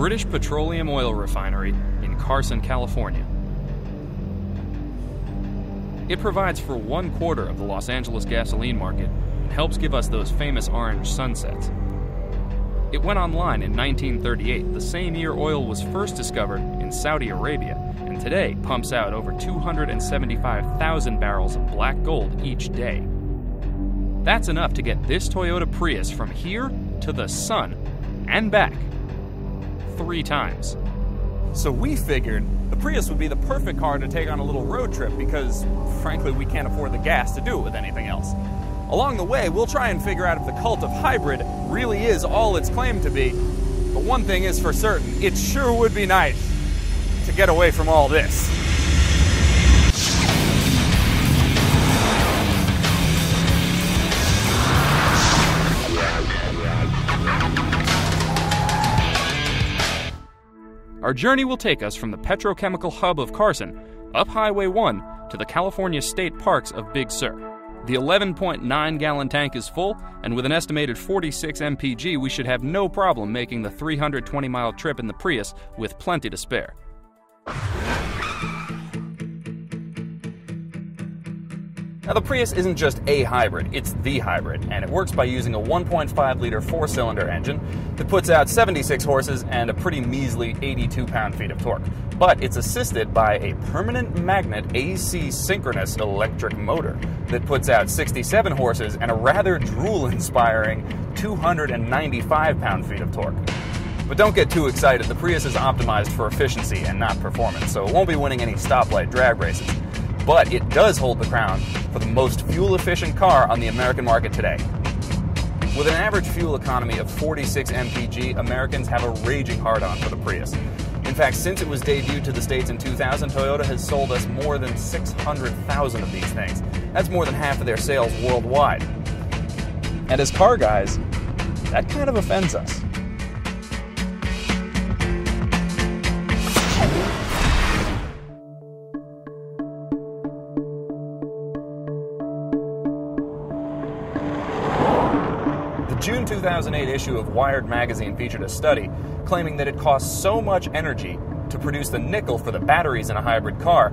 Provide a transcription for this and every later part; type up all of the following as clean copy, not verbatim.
British Petroleum Oil Refinery in Carson, California. It provides for 1/4 of the Los Angeles gasoline market and helps give us those famous orange sunsets. It went online in 1938, the same year oil was first discovered in Saudi Arabia, and today pumps out over 275,000 barrels of black gold each day. That's enough to get this Toyota Prius from here to the sun and back 3 times. So we figured the Prius would be the perfect car to take on a little road trip because, frankly, we can't afford the gas to do it with anything else. Along the way, we'll try and figure out if the cult of hybrid really is all it's claimed to be. But one thing is for certain, it sure would be nice to get away from all this. Our journey will take us from the petrochemical hub of Carson, up Highway 1, to the California state parks of Big Sur. The 11.9-gallon tank is full, and with an estimated 46 mpg, we should have no problem making the 320-mile trip in the Prius with plenty to spare. Now, the Prius isn't just a hybrid, it's the hybrid, and it works by using a 1.5-liter 4-cylinder engine that puts out 76 horses and a pretty measly 82 pound-feet of torque. But it's assisted by a permanent magnet AC synchronous electric motor that puts out 67 horses and a rather drool-inspiring 295 pound-feet of torque. But don't get too excited, the Prius is optimized for efficiency and not performance, so it won't be winning any stoplight drag races. But it does hold the crown for the most fuel-efficient car on the American market today. With an average fuel economy of 46 mpg, Americans have a raging hard-on for the Prius. In fact, since it was debuted to the States in 2000, Toyota has sold us more than 600,000 of these things. That's more than half of their sales worldwide. And as car guys, that kind of offends us. The June 2008 issue of Wired magazine featured a study claiming that it costs so much energy to produce the nickel for the batteries in a hybrid car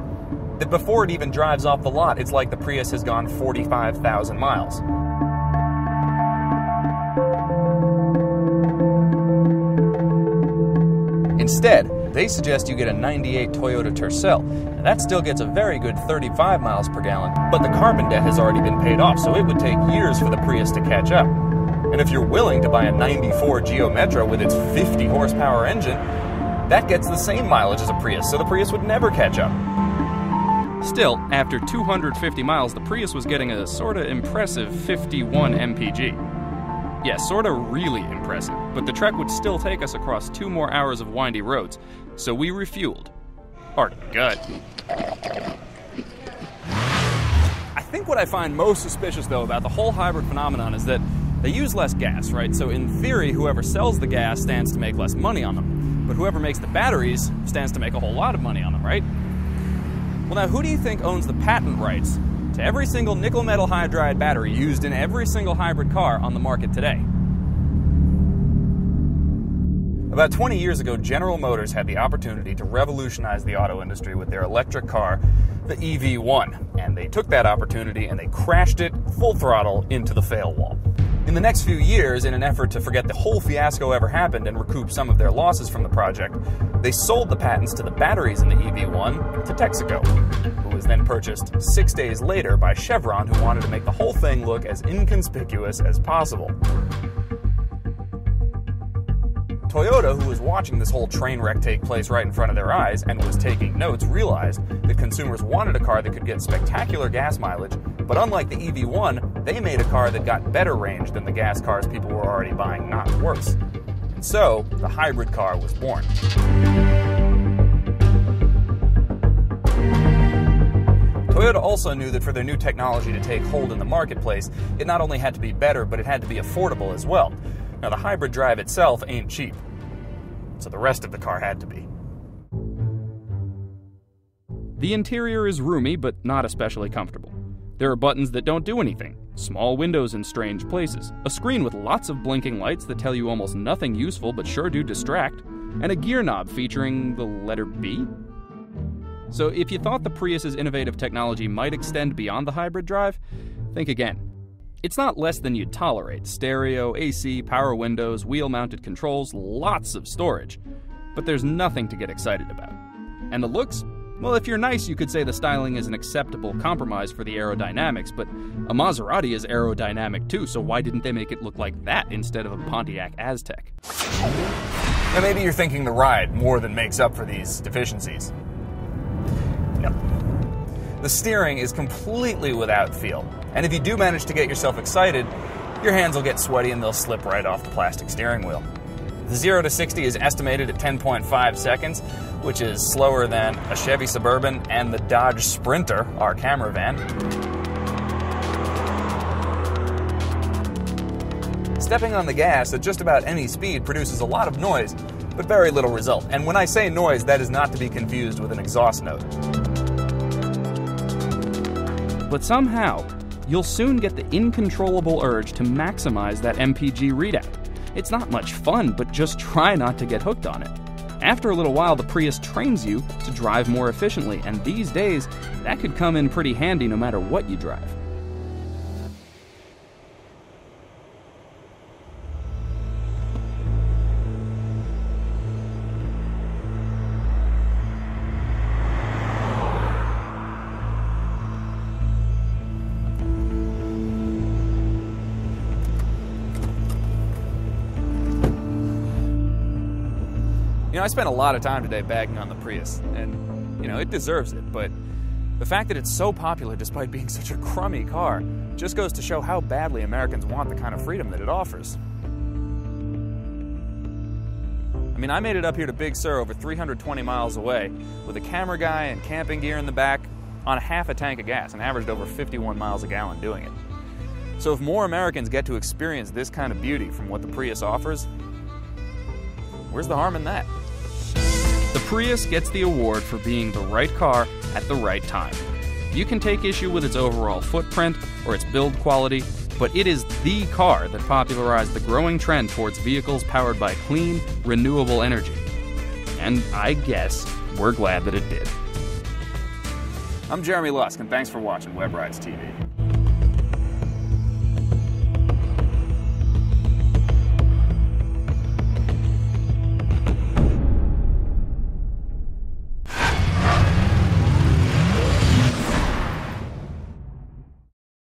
that before it even drives off the lot, it's like the Prius has gone 45,000 miles. Instead, they suggest you get a 98 Toyota Tercel, and that still gets a very good 35 miles per gallon, but the carbon debt has already been paid off, so it would take years for the Prius to catch up. And if you're willing to buy a 94 Geo Metro with its 50 horsepower engine, that gets the same mileage as a Prius, so the Prius would never catch up. Still, after 250 miles, the Prius was getting a sorta impressive 51 mpg. Yeah, sorta really impressive, but the trek would still take us across 2 more hours of windy roads, so we refueled. Our gut. I think what I find most suspicious, though, about the whole hybrid phenomenon is that they use less gas, right? So in theory, whoever sells the gas stands to make less money on them. But whoever makes the batteries stands to make a whole lot of money on them, right? Well, now, who do you think owns the patent rights to every single nickel metal hydride battery used in every single hybrid car on the market today? About 20 years ago, General Motors had the opportunity to revolutionize the auto industry with their electric car, the EV1. And they took that opportunity and they crashed it full throttle into the fail wall. In the next few years, in an effort to forget the whole fiasco ever happened and recoup some of their losses from the project, they sold the patents to the batteries in the EV1 to Texaco, who was then purchased 6 days later by Chevron, who wanted to make the whole thing look as inconspicuous as possible. Toyota, who was watching this whole train wreck take place right in front of their eyes and was taking notes, realized that consumers wanted a car that could get spectacular gas mileage, but unlike the EV1, they made a car that got better range than the gas cars people were already buying, not worse. And so, the hybrid car was born. Toyota also knew that for their new technology to take hold in the marketplace, it not only had to be better, but it had to be affordable as well. Now, the hybrid drive itself ain't cheap, so the rest of the car had to be. The interior is roomy, but not especially comfortable. There are buttons that don't do anything, small windows in strange places, a screen with lots of blinking lights that tell you almost nothing useful but sure do distract, and a gear knob featuring the letter B. So if you thought the Prius's innovative technology might extend beyond the hybrid drive, think again. It's not less than you'd tolerate: stereo, AC, power windows, wheel-mounted controls, lots of storage. But there's nothing to get excited about. And the looks? Well, if you're nice, you could say the styling is an acceptable compromise for the aerodynamics, but a Maserati is aerodynamic too, so why didn't they make it look like that instead of a Pontiac Aztek? Now maybe you're thinking the ride more than makes up for these deficiencies. No. The steering is completely without feel, and if you do manage to get yourself excited, your hands will get sweaty and they'll slip right off the plastic steering wheel. The 0 to 60 is estimated at 10.5 seconds, which is slower than a Chevy Suburban and the Dodge Sprinter, our camera van. Stepping on the gas at just about any speed produces a lot of noise, but very little result. And when I say noise, that is not to be confused with an exhaust note. But somehow, you'll soon get the incontrollable urge to maximize that MPG readout. It's not much fun, but just try not to get hooked on it. After a little while, the Prius trains you to drive more efficiently, and these days, that could come in pretty handy no matter what you drive. I spent a lot of time today bagging on the Prius, and, it deserves it, but the fact that it's so popular despite being such a crummy car just goes to show how badly Americans want the kind of freedom that it offers. I made it up here to Big Sur over 320 miles away with a camera guy and camping gear in the back on half a tank of gas and averaged over 51 miles a gallon doing it. So if more Americans get to experience this kind of beauty from what the Prius offers, where's the harm in that? The Prius gets the award for being the right car at the right time. You can take issue with its overall footprint or its build quality, but it is the car that popularized the growing trend towards vehicles powered by clean, renewable energy. And I guess we're glad that it did. I'm Jeremy Lusk, and thanks for watching Web Rides TV.